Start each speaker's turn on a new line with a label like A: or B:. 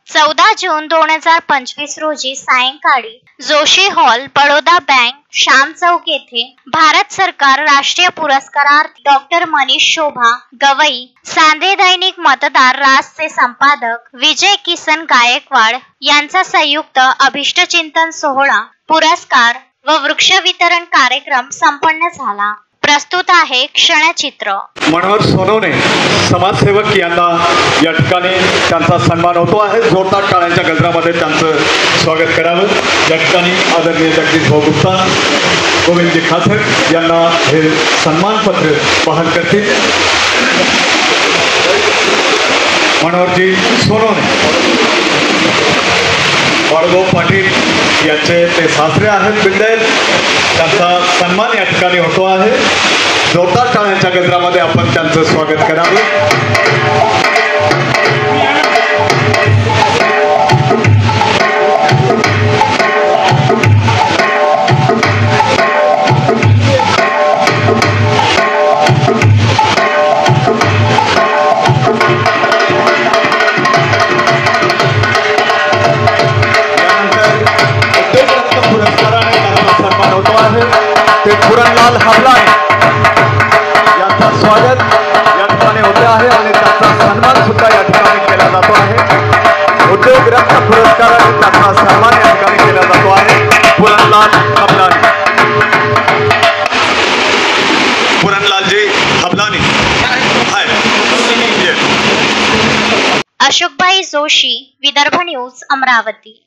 A: 14 जून 2025 रोजी सायंकाळी Joshi hall, Baroda bank, Shyam चौक येथे भारत सरकार राष्ट्रीय पुरस्कारार्थी डॉक्टर मनीष शोभा गवई, सांद्रे दैनिक मतदार राजचे संपादक विजय किसन गायकवाड यांचा संयुक्त अभिष्टचिंतन सोहळा, पुरस्कार व वृक्ष वितरण कार्यक्रम संपन्न झाला. प्रस्तुत आहे क्षणचित्र.
B: मनोहर सोनवणे समाजसेवक यांना या ठिकाणी त्यांचा सन्मान होतो आहे. जोरदार टाळ्यांच्या गजरामध्ये त्यांचं स्वागत करावं. या ठिकाणी आदरणीय जगदीश भाऊ गुप्ता, गोविंदजी खासक यांना हे सन्मानपत्र बहाल करतील. मनोहरजी सोनवणे, बाळगो पाटील यांचे ते सासरे आहेत बिंदेल, त्यांचा सन्मान या ठिकाणी होतो आहे. जोरदार टाळ्यांच्या गजरामध्ये आपण त्यांचं स्वागत करावं. ते पुरणलाल हबलाणी यांचं स्वागत या ठिकाणी होते आहे आणि त्यांचा सन्मान सुद्धा या ठिकाणी केला जातो आहे. उद्योग रत्न पुरस्काराने त्यांचा सन्मान या ठिकाणी केला जातो आहे. पुरणलाल हबलाणी, पुरणलालजी हबलाणी.
A: अशोकभाई जोशी, विदर्भ न्यूज, अमरावती.